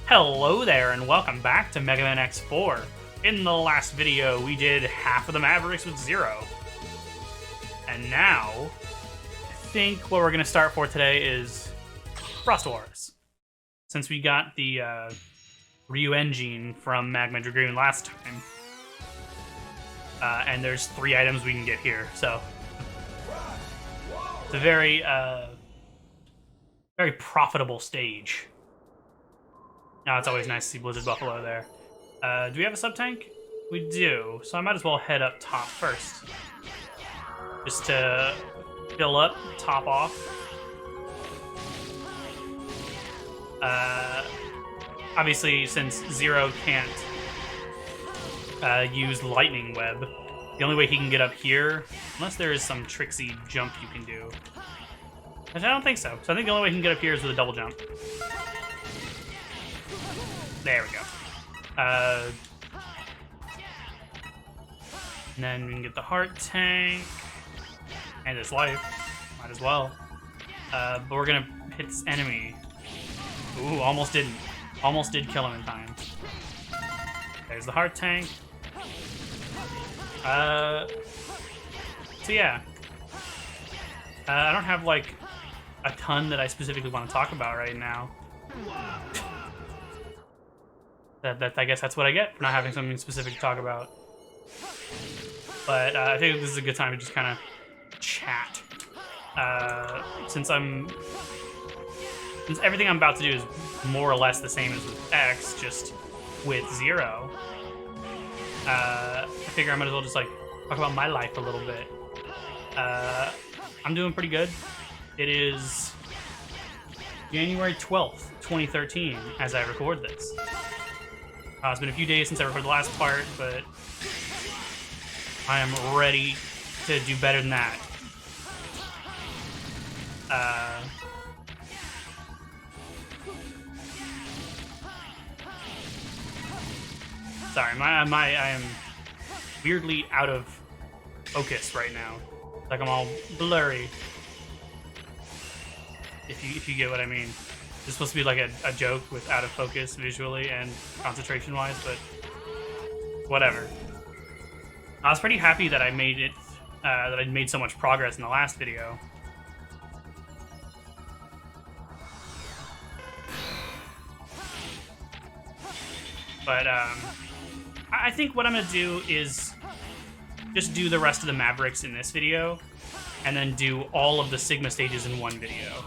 Hello there, and welcome back to Mega Man X4. In the last video, we did half of the Mavericks with 0. And now, I think what we're going to start for today is Frost Wars. Since we got the Ryu engine from Magma Dragoon last time. And there's 3 items we can get here, so... It's a very, very profitable stage. Now it's always nice to see Blizzard Buffalo there. Do we have a sub-tank? We do, so I might as well head up top first. Just to fill up, top off. Obviously, since Zero can't use Lightning Web, the only way he can get up here, unless there is some tricksy jump you can do. Which I don't think so. So I think the only way he can get up here is with a double jump. There we go. And then we can get the heart tank. And his life. Might as well. But we're gonna hit this enemy. Ooh, almost didn't. Almost did kill him in time. There's the heart tank. So yeah. I don't have, like, a ton that I specifically want to talk about right now. I guess that's what I get for not having something specific to talk about. But I think this is a good time to just kind of chat. Since everything I'm about to do is more or less the same as with X, just with 0. I figure I might as well just like talk about my life a little bit. I'm doing pretty good. It is January 12th, 2013, as I record this. It's been a few days since I recorded the last part, but I am ready to do better than that. Sorry, I am weirdly out of focus right now. Like I'm all blurry. If you get what I mean. It's supposed to be like a joke with out of focus visually and concentration-wise, but whatever. I was pretty happy that I made it, that I'd made so much progress in the last video. But I think what I'm gonna do is just do the rest of the Mavericks in this video, and then do all of the Sigma stages in one video.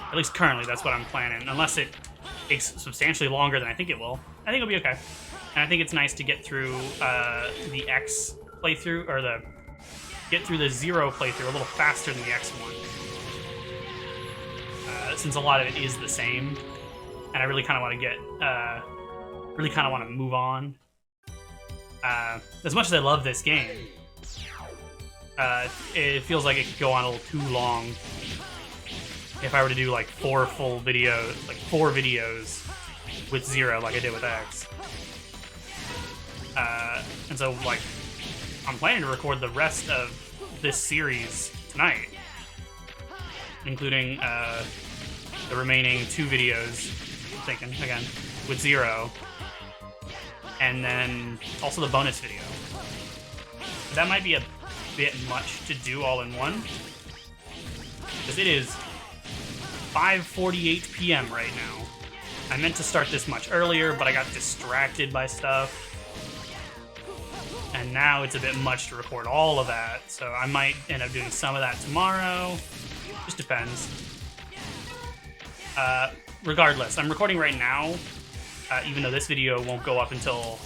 At least currently, that's what I'm planning. Unless it takes substantially longer than I think it will. I think it'll be okay. And I think it's nice to get through the X playthrough, or get through the 0 playthrough a little faster than the X one. Since a lot of it is the same, and I really kind of want to get, really kind of want to move on. As much as I love this game, it feels like it could go on a little too long. If I were to do like 4 videos with 0 like I did with X. And so like, I'm planning to record the rest of this series tonight. Including the remaining 2 videos, I'm thinking, again, with 0. And then also the bonus video. That might be a bit much to do all in one. Because it is 5:48 p.m. right now. I meant to start this much earlier, but I got distracted by stuff. And now it's a bit much to record all of that, so I might end up doing some of that tomorrow. Just depends. Regardless, I'm recording right now, even though this video won't go up until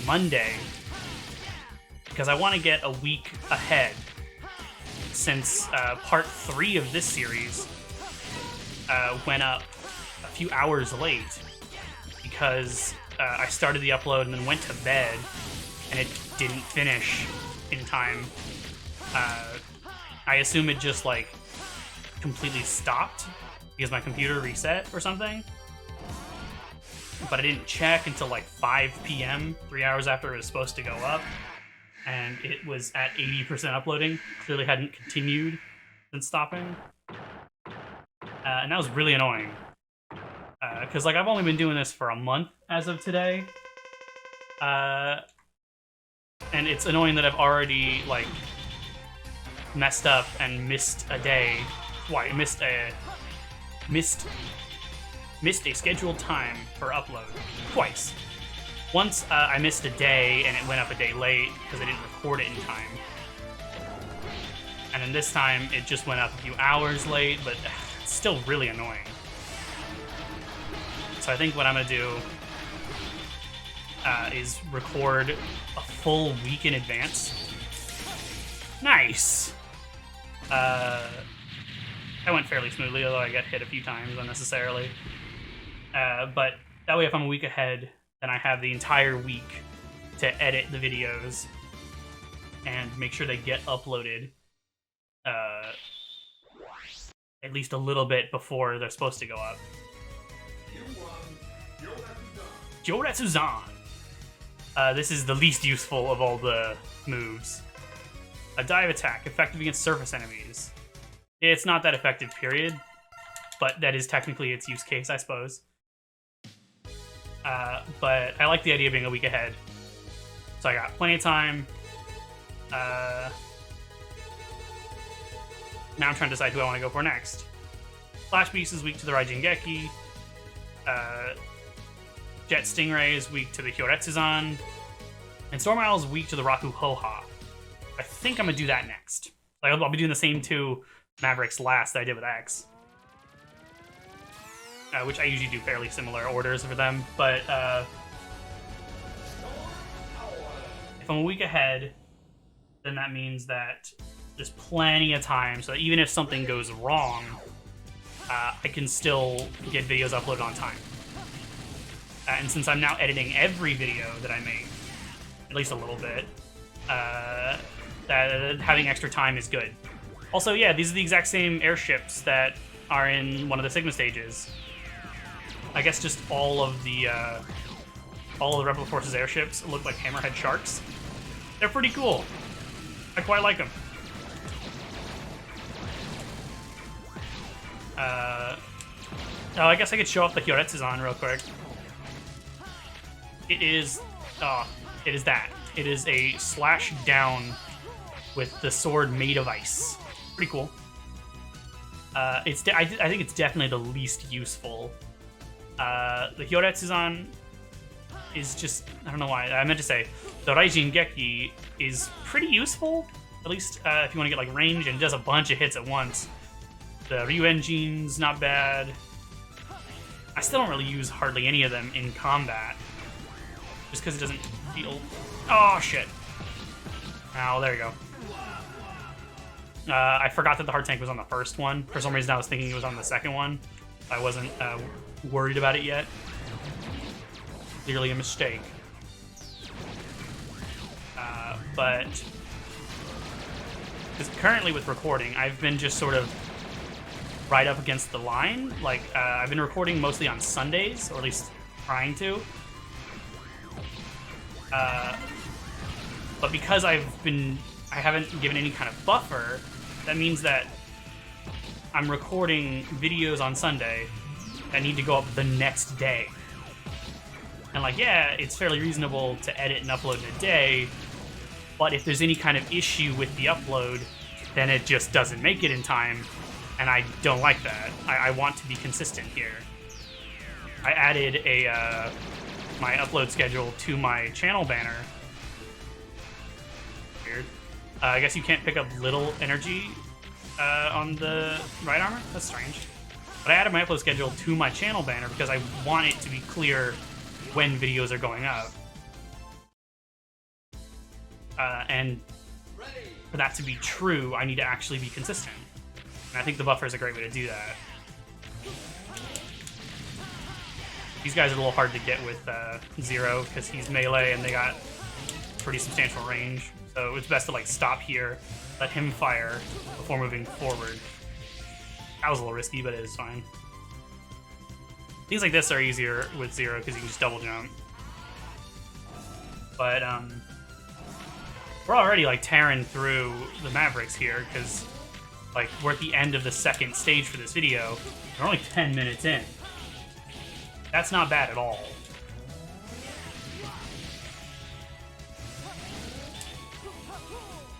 Monday, because I want to get a week ahead, since part 3 of this series went up a few hours late because I started the upload and then went to bed and it didn't finish in time. I assume it just like completely stopped because my computer reset or something. But I didn't check until like 5 p.m., 3 hours after it was supposed to go up. And it was at 80% uploading. Clearly hadn't continued since stopping. And that was really annoying. Because, like, I've only been doing this for a month as of today. And it's annoying that I've already, like, messed up and missed a day. Why? Missed a scheduled time for upload twice. Once I missed a day and it went up a day late because I didn't record it in time. And then this time it just went up a few hours late, but it's still really annoying. So I think what I'm gonna do is record a full week in advance. Nice! That went fairly smoothly, although I got hit a few times unnecessarily. But that way, if I'm a week ahead, then I have the entire week to edit the videos and make sure they get uploaded at least a little bit before they're supposed to go up. Joratsuzan! This is the least useful of all the moves. A dive attack, effective against surface enemies. It's not that effective, period. But that is technically its use case, I suppose. But I like the idea of being a week ahead. So I got plenty of time. Now I'm trying to decide who I want to go for next. Flash Beast is weak to the Raijingeki. Jet Stingray is weak to the Hyoretsuzan. And Storm Owl is weak to the Raku Hoha. I think I'm going to do that next. Like, I'll be doing the same two Mavericks last that I did with X. Which I usually do fairly similar orders for them. But if I'm a week ahead, then that means that there's plenty of time so that even if something goes wrong, I can still get videos uploaded on time. And since I'm now editing every video that I make, at least a little bit, having extra time is good. Also, yeah, these are the exact same airships that are in one of the Sigma stages. I guess just all of the Rebel Forces airships look like hammerhead sharks. They're pretty cool. I quite like them. Oh, I guess I could show off the Hyoretsuzan real quick. It is that. It is a slash down with the sword made of ice. Pretty cool. I think it's definitely the least useful. The Hyoretsuzan is just, I don't know why. I meant to say, the Raijingeki is pretty useful. At least if you want to get like range, and it does a bunch of hits at once. The Ryuenjin's not bad. I still don't really use hardly any of them in combat. Just because it doesn't feel... Oh, shit. Oh, there you go. I forgot that the hard tank was on the first one. For some reason, I was thinking it was on the second one. I wasn't worried about it yet. Clearly a mistake. But... because currently with recording, I've been just sort of right up against the line. Like, I've been recording mostly on Sundays, or at least trying to. But because I haven't given any kind of buffer, that means that I'm recording videos on Sunday that need to go up the next day. And like, yeah, it's fairly reasonable to edit and upload in a day, but if there's any kind of issue with the upload, then it just doesn't make it in time, and I don't like that. I want to be consistent here. I added my upload schedule to my channel banner. Weird. I guess you can't pick up little energy on the right armor? That's strange. But I added my upload schedule to my channel banner because I want it to be clear when videos are going up. And for that to be true, I need to actually be consistent. And I think the buffer is a great way to do that. These guys are a little hard to get with Zero because he's melee and they got pretty substantial range. So it's best to like stop here, let him fire before moving forward. That was a little risky, but it is fine. Things like this are easier with Zero because you can just double jump. But we're already like tearing through the Mavericks here because like we're at the end of the second stage for this video. We're only 10 minutes in. That's not bad at all.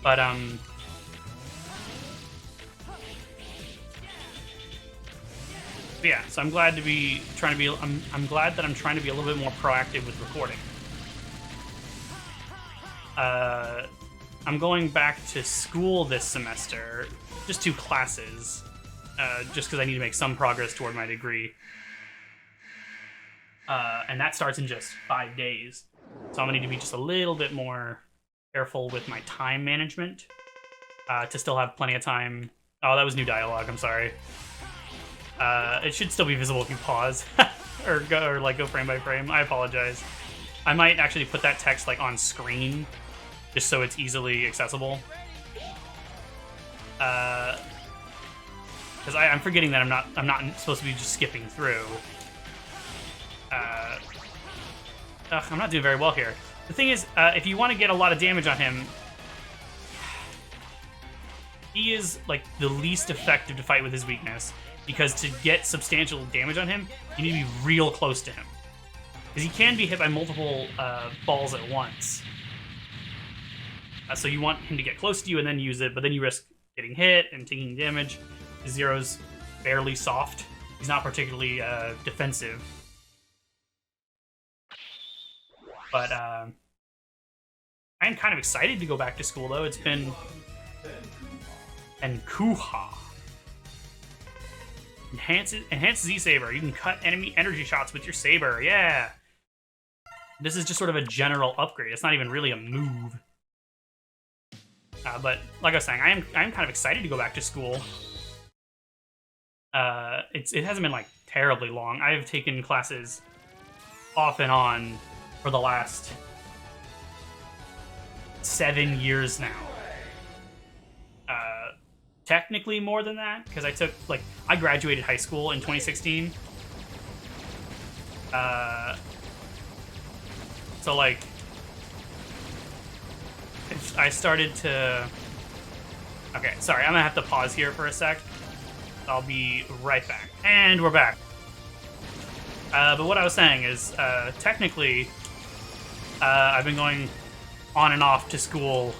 But, yeah, so I'm glad to be trying to be. I'm glad that I'm trying to be a little bit more proactive with recording. I'm going back to school this semester, just 2 classes, just because I need to make some progress toward my degree. And that starts in just 5 days, so I'm gonna need to be just a little bit more careful with my time management to still have plenty of time. Oh, that was new dialogue. I'm sorry. It should still be visible if you pause or go frame by frame. I apologize. I might actually put that text like on screen just so it's easily accessible. Because I'm forgetting that I'm not supposed to be just skipping through. I'm not doing very well here. The thing is, if you want to get a lot of damage on him, he is like the least effective to fight with his weakness. Because to get substantial damage on him, you need to be real close to him. Because he can be hit by multiple balls at once. So you want him to get close to you and then use it, but then you risk getting hit and taking damage. Zero's fairly soft. He's not particularly defensive. But I'm kind of excited to go back to school, though. It's been... And Kuha. Enhance Z-Saber. You can cut enemy energy shots with your saber. Yeah. This is just sort of a general upgrade. It's not even really a move. But like I was saying, I am kind of excited to go back to school. It hasn't been like terribly long. I've taken classes off and on for the last 7 years now. Technically more than that, because I graduated high school in 2016. So like, I started to... Okay, sorry, I'm gonna have to pause here for a sec. I'll be right back. And we're back. But what I was saying is, technically, I've been going on and off to school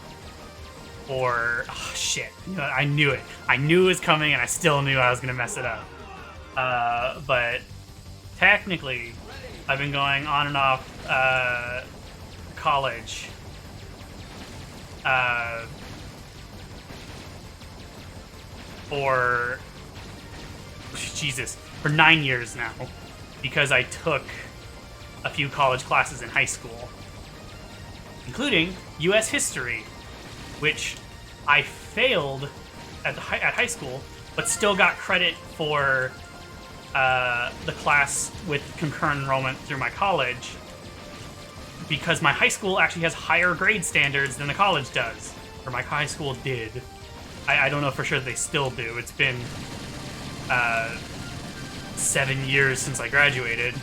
for... Oh, shit. I knew it. I knew it was coming, and I still knew I was gonna mess it up. But technically, I've been going on and off college. For 9 years now, because I took a few college classes in high school, including U.S. history, which I failed at high school, but still got credit for the class with concurrent enrollment through my college, because my high school actually has higher grade standards than the college does, or my high school did. I don't know for sure they still do. It's been 7 years since I graduated.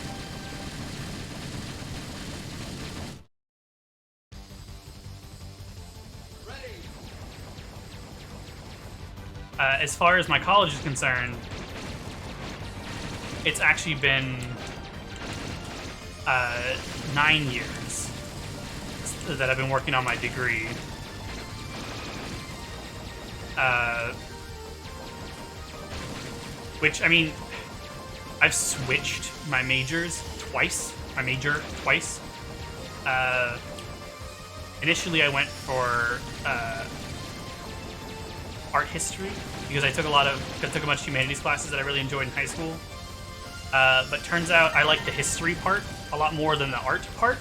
As far as my college is concerned, it's actually been 9 years that I've been working on my degree. Which, I mean, I've switched my majors twice. Initially, I went for art history because I took a bunch of humanities classes that I really enjoyed in high school. But turns out I like the history part a lot more than the art part.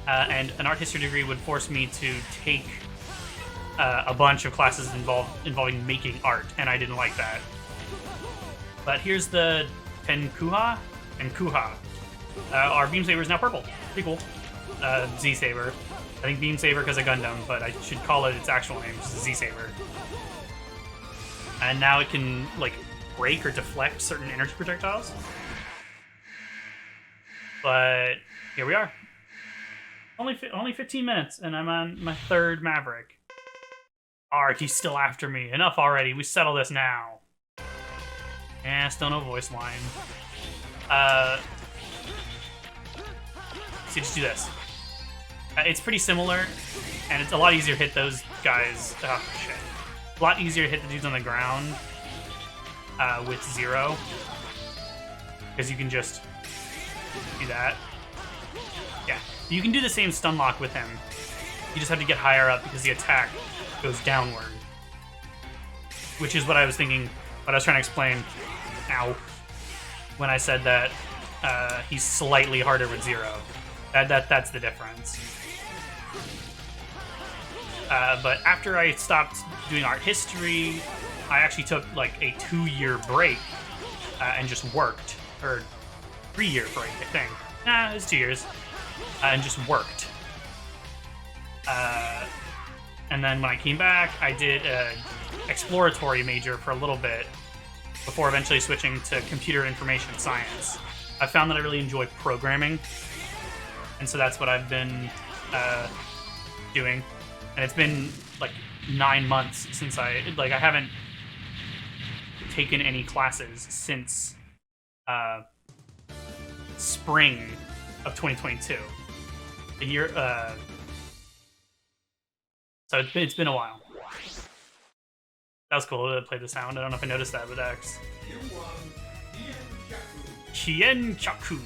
And an art history degree would force me to take a bunch of classes involving making art, and I didn't like that. But here's the Tenkuha and Kuha. Our Beam Saber is now purple. Pretty cool. Z-Saber. I think Beam Saber because of Gundam, but I should call it its actual name, which is Z-Saber. And now it can, like, break or deflect certain energy projectiles. But here we are. Only 15 minutes, and I'm on my 3rd Maverick. Art, he's still after me. Enough already. We settle this now. Still no voice line. So you just do this. It's pretty similar, and it's a lot easier to hit those guys. Oh, shit. A lot easier to hit the dudes on the ground with 0. Because you can just do that. Yeah. You can do the same stun lock with him. You just have to get higher up because the attack goes downward. Which is what I was thinking, what I was trying to explain now when I said that he's slightly harder with 0. That's the difference. But after I stopped doing art history, I actually took like a 2-year break and just worked. Or 3-year break, I think. Nah, it was 2 years. And just worked. And then when I came back, I did an exploratory major for a little bit before eventually switching to computer information science. I found that I really enjoy programming, and so that's what I've been doing. And it's been like 9 months since I haven't taken any classes since spring of 2022. The year, so it's been a while. That was cool to play the sound. I don't know if I noticed that with X. Kien Chaku.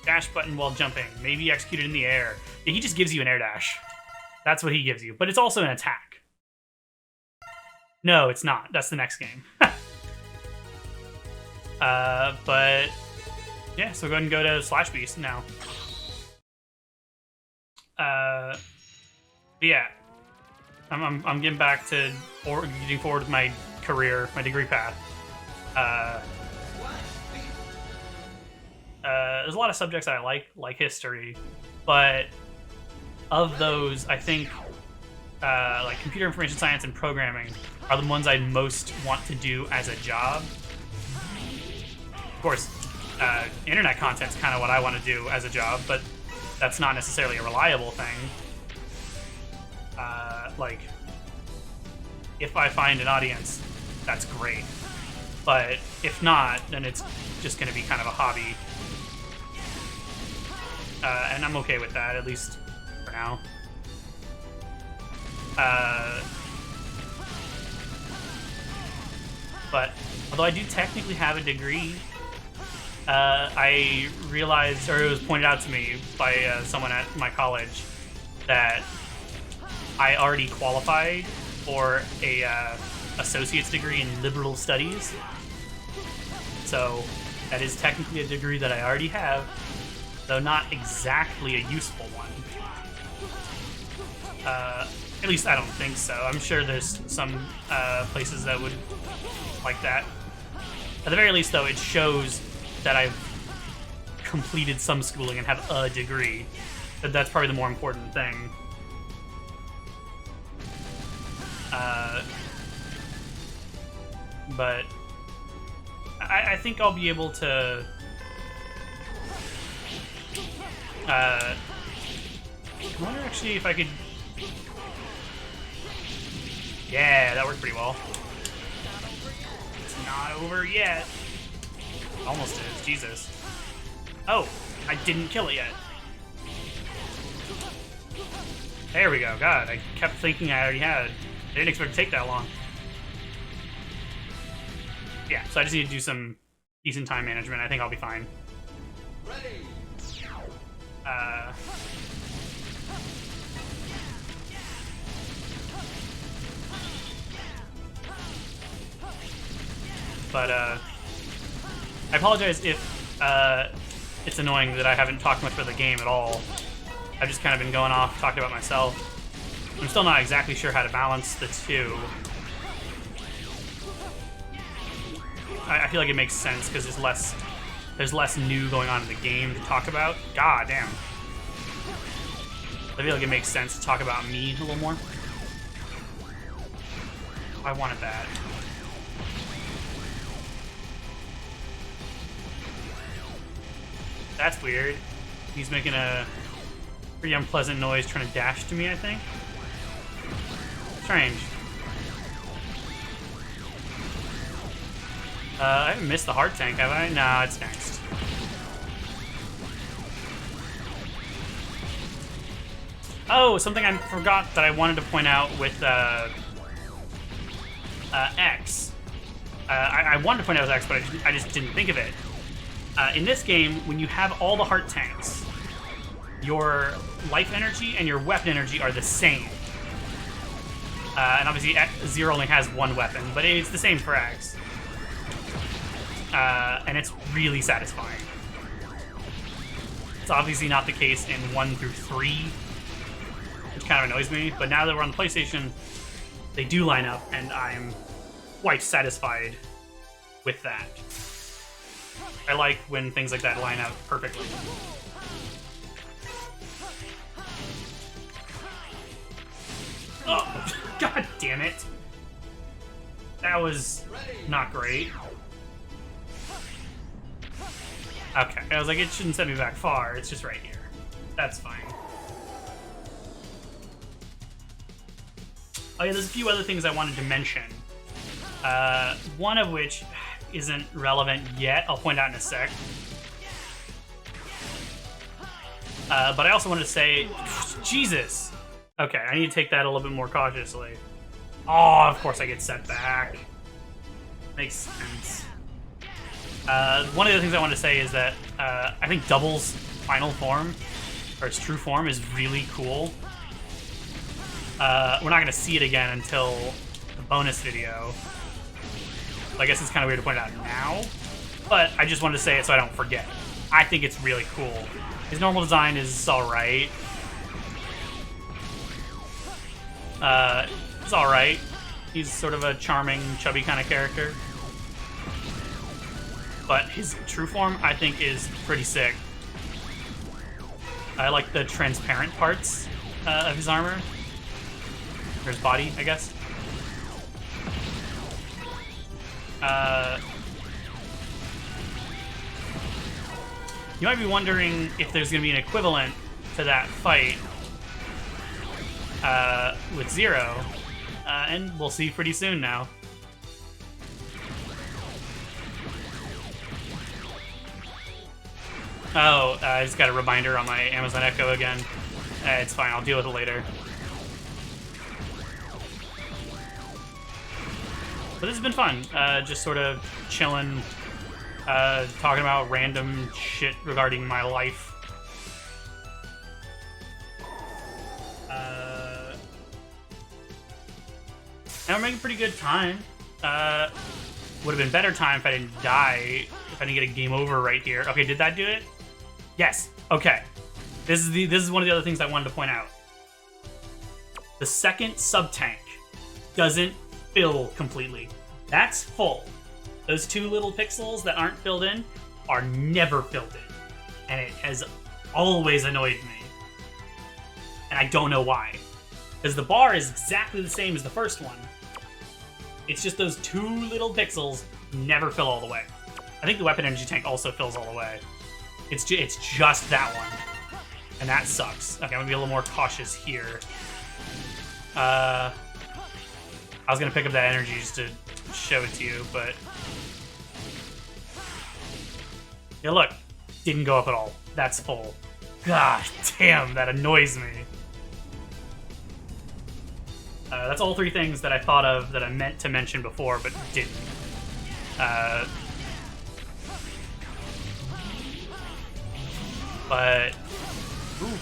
Dash button while jumping. Maybe executed in the air. Yeah, he just gives you an air dash. That's what he gives you. But it's also an attack. No, it's not. That's the next game. But yeah, so go ahead and go to Slash Beast now. But yeah, I'm getting back to getting forward with my career, my degree path. There's a lot of subjects that I like history, but of those, I think like computer information science and programming are the ones I most want to do as a job. Of course, internet content's kind of what I want to do as a job, but that's not necessarily a reliable thing. Like, if I find an audience, that's great. But if not, then it's just going to be kind of a hobby. And I'm okay with that, at least for now. But although I do technically have a degree, I realized, or it was pointed out to me by someone at my college, that I already qualified for a associate's degree in liberal studies. So that is technically a degree that I already have, though not exactly a useful one. At least I don't think so. I'm sure there's some places that would like that. At the very least, though, it shows that I've completed some schooling and have a degree. That's probably the more important thing. But I think I'll be able to I wonder actually if I could. Yeah, that worked pretty well. It's not over yet. Almost is. Jesus. Oh, I didn't kill it yet. There we go. God, I kept thinking I already had it. I didn't expect it to take that long. Yeah, so I just need to do some decent time management. I think I'll be fine. Ready. But I apologize if it's annoying that I haven't talked much about the game at all. I've just kind of been going off, talking about myself. I'm still not exactly sure how to balance the two. I feel like it makes sense because there's less new going on in the game to talk about. God damn. I feel like it makes sense to talk about me a little more. I wanted that. That's weird. He's making a pretty unpleasant noise trying to dash to me, I think. Strange. I haven't missed the heart tank, have I? No, it's next. Oh, something I forgot that I wanted to point out with X. I wanted to point out with X, but I just didn't think of it. In this game, when you have all the heart tanks, your life energy and your weapon energy are the same. And obviously, Zero only has one weapon, but it's the same for X. And it's really satisfying. It's obviously not the case in 1 through 3, which kind of annoys me. But now that we're on the PlayStation, they do line up, and I'm quite satisfied with that. I like when things like that line up perfectly. Oh, god damn it. That was not great. Okay, I was like, it shouldn't set me back far. It's just right here. That's fine. Oh yeah, there's a few other things I wanted to mention. One of which isn't relevant yet. I'll point out in a sec. But I also wanted to say, Jesus. Okay, I need to take that a little bit more cautiously. Oh, of course I get set back. Makes sense. One of the things I wanted to say is that I think Double's final form, or its true form, is really cool. We're not going to see it again until the bonus video. I guess it's kind of weird to point it out now, but I just wanted to say it so I don't forget. I think it's really cool. His normal design is alright. It's alright. He's sort of a charming, chubby kind of character. But his true form, I think, is pretty sick. I like the transparent parts of his armor. Or his body, I guess. You might be wondering if there's going to be an equivalent to that fight with Zero, and we'll see pretty soon now. Oh, I just got a reminder on my Amazon Echo again. It's fine, I'll deal with it later. But this has been fun, just sort of chilling, talking about random shit regarding my life. And we're making pretty good time. Would have been better time if I didn't die, if I didn't get a game over right here. Okay, did that do it? Yes. Okay. This is one of the other things I wanted to point out. The second sub-tank doesn't fill completely. That's full. Those two little pixels that aren't filled in are never filled in. And it has always annoyed me. And I don't know why. Because the bar is exactly the same as the first one. It's just those two little pixels never fill all the way. I think the weapon energy tank also fills all the way. It's just that one. And that sucks. Okay, I'm gonna be a little more cautious here. I was gonna pick up that energy just to show it to you, but... Yeah, look. Didn't go up at all. That's full. Gosh, damn, that annoys me. That's all three things that I thought of that I meant to mention before, but didn't. But... Ooh.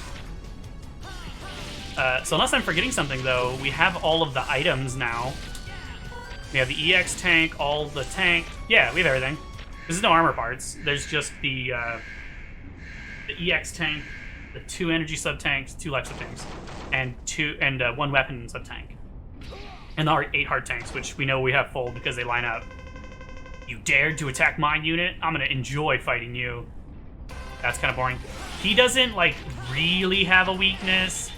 So unless I'm forgetting something, though, we have all of the items now. We have the EX tank, all the tank. Yeah, we have everything. There's no armor parts. There's just the EX tank, the 2 energy sub-tanks, 2 life sub-tanks, and 1 weapon sub-tank. And our 8 hard tanks, which we know we have full because they line up. You dared to attack my unit? I'm gonna enjoy fighting you. That's kind of boring. He doesn't, like, really have a weakness.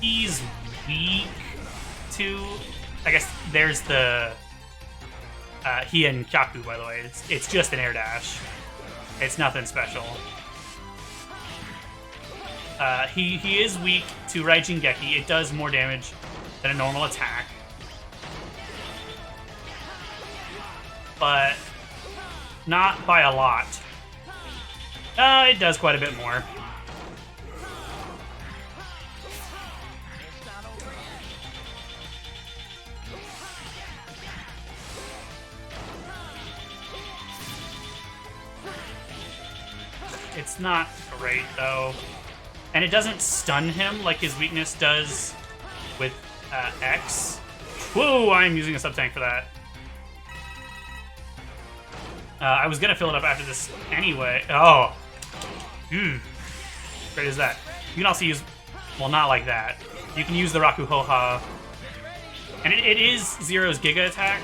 He's weak to... I guess there's the... he and Kyaku, by the way. It's just an air dash. It's nothing special. He is weak to Raijin Geki. It does more damage than a normal attack. But not by a lot. It does quite a bit more. It's not great, though. And it doesn't stun him like his weakness does with X. Whoa, I'm using a sub-tank for that. I was going to fill it up after this anyway. Oh. Great is that. You can also use... Well, not like that. You can use the Rakuhoha. And it is Zero's Giga attack.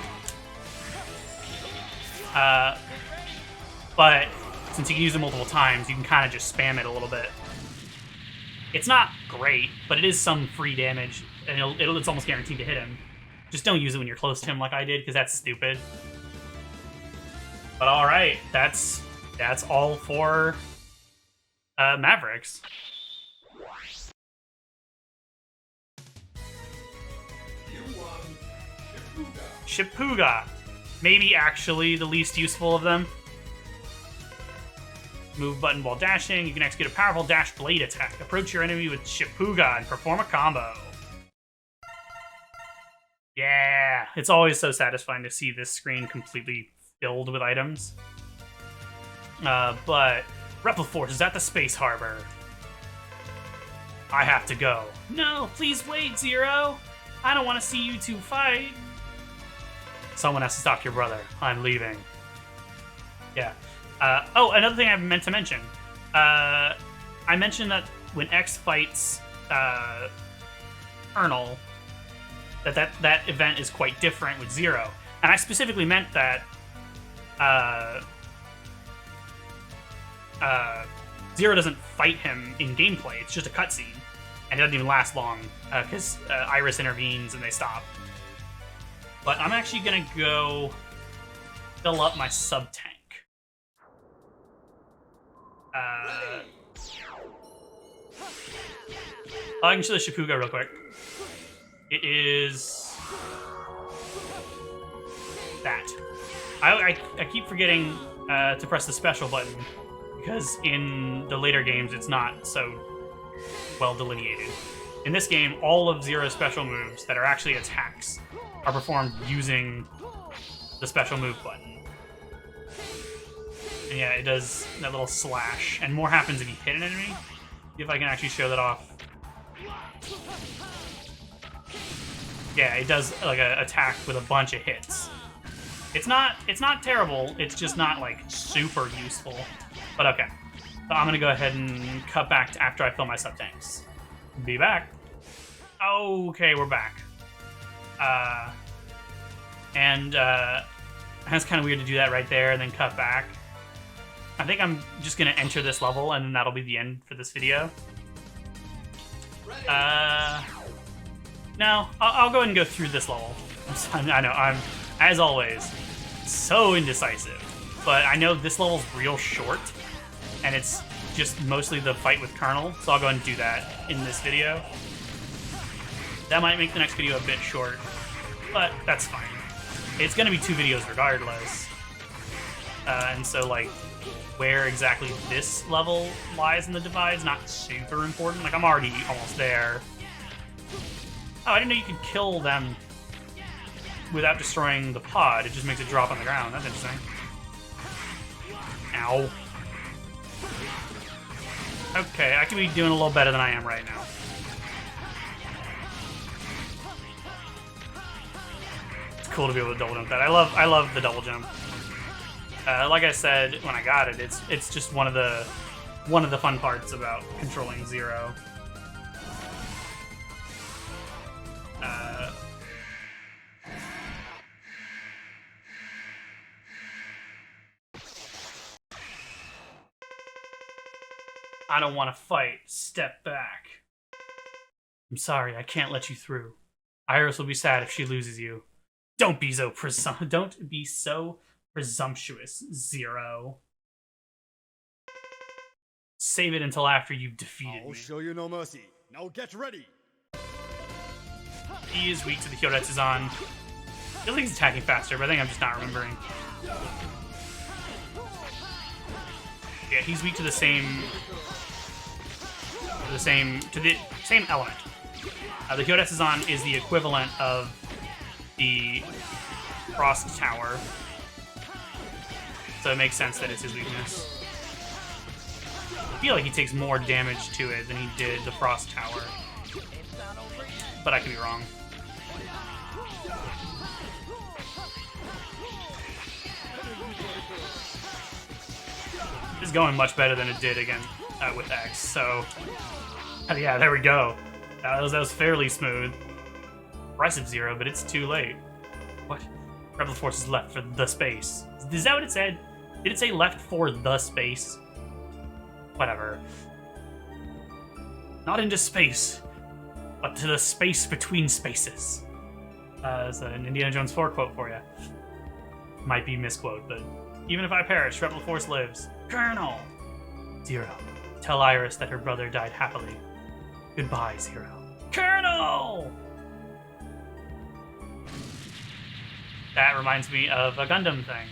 But since you can use it multiple times, you can kind of just spam it a little bit. It's not great, but it is some free damage, and it's almost guaranteed to hit him. Just don't use it when you're close to him like I did, because that's stupid. But all right, that's all for Mavericks. Shipuga. Maybe actually the least useful of them. Move button while dashing. You can execute a powerful dash blade attack. Approach your enemy with Shipuga and perform a combo. Yeah! It's always so satisfying to see this screen completely filled with items. But Reploforce is at the Space Harbor. I have to go. No, please wait, Zero. I don't want to see you two fight. Someone has to stop your brother. I'm leaving. Yeah. Oh, another thing I meant to mention. I mentioned that when X fights Colonel, that event is quite different with Zero. And I specifically meant that Zero doesn't fight him in gameplay. It's just a cutscene. And it doesn't even last long because Iris intervenes and they stop. But I'm actually going to go fill up my sub-tank. I can show the Shipuga real quick. It is that. I keep forgetting to press the special button because in the later games it's not so well delineated. In this game, all of Zero's special moves that are actually attacks are performed using the special move button. And yeah, it does that little slash, and more happens if you hit an enemy. See if I can actually show that off. Yeah, it does like an attack with a bunch of hits. It's not terrible. It's just not like super useful. But okay, so I'm gonna go ahead and cut back to after I fill my sub tanks. Be back. Okay, we're back. It's kind of weird to do that right there and then cut back. I think I'm just gonna enter this level and then that'll be the end for this video. No, I'll go ahead and go through this level. I know, I'm, as always, so indecisive. But I know this level's real short, and it's just mostly the fight with Colonel, so I'll go ahead and do that in this video. That might make the next video a bit short, but that's fine. It's gonna be 2 videos regardless. And so, like, where exactly this level lies in the divide is not super important. Like, I'm already almost there. Oh, I didn't know you could kill them without destroying the pod. It just makes it drop on the ground. That's interesting. Ow. Okay, I could be doing a little better than I am right now. It's cool to be able to double jump that. I love the double jump. Like I said when I got it, it's just one of the fun parts about controlling Zero. I don't want to fight. Step back. I'm sorry, I can't let you through. Iris will be sad if she loses you. Don't be so presumptuous, Zero. Save it until after you've defeated me. I'll show you no mercy. Now get ready. He is weak to the Hyoretsu-zan. I feel like he's attacking faster, but I think I'm just not remembering. Yeah, he's weak to the same element. The Hyoretsu-zan is the equivalent of the Frost Tower, so it makes sense that it's his weakness. feel like he takes more damage to it than he did the Frost Tower. But I could be wrong. It's going much better than it did again with X, so... yeah, there we go. That was fairly smooth. Impressive Zero, but it's too late. What? Rebel forces left for the space. Is that what it said? Did it say left for the space? Whatever. Not into space, but to the space between spaces. That's an Indiana Jones 4 quote for you. Might be misquote, but even if I perish, Rebel Force lives. Colonel! Zero, tell Iris that her brother died happily. Goodbye, Zero. Colonel! That reminds me of a Gundam thing.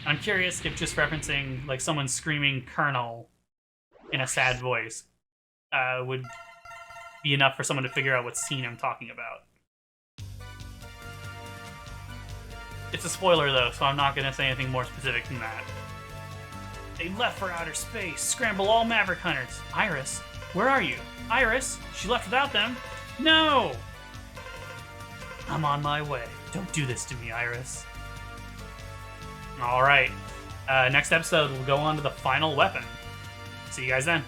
I'm curious if just referencing like someone screaming Colonel in a sad voice would be enough for someone to figure out what scene I'm talking about. It's a spoiler though, so I'm not going to say anything more specific than that. They left for outer space. Scramble all Maverick hunters. Iris, where are you? Iris, she left without them. No! I'm on my way. Don't do this to me, Iris. All right. Next episode, we'll go on to the final weapon. See you guys then.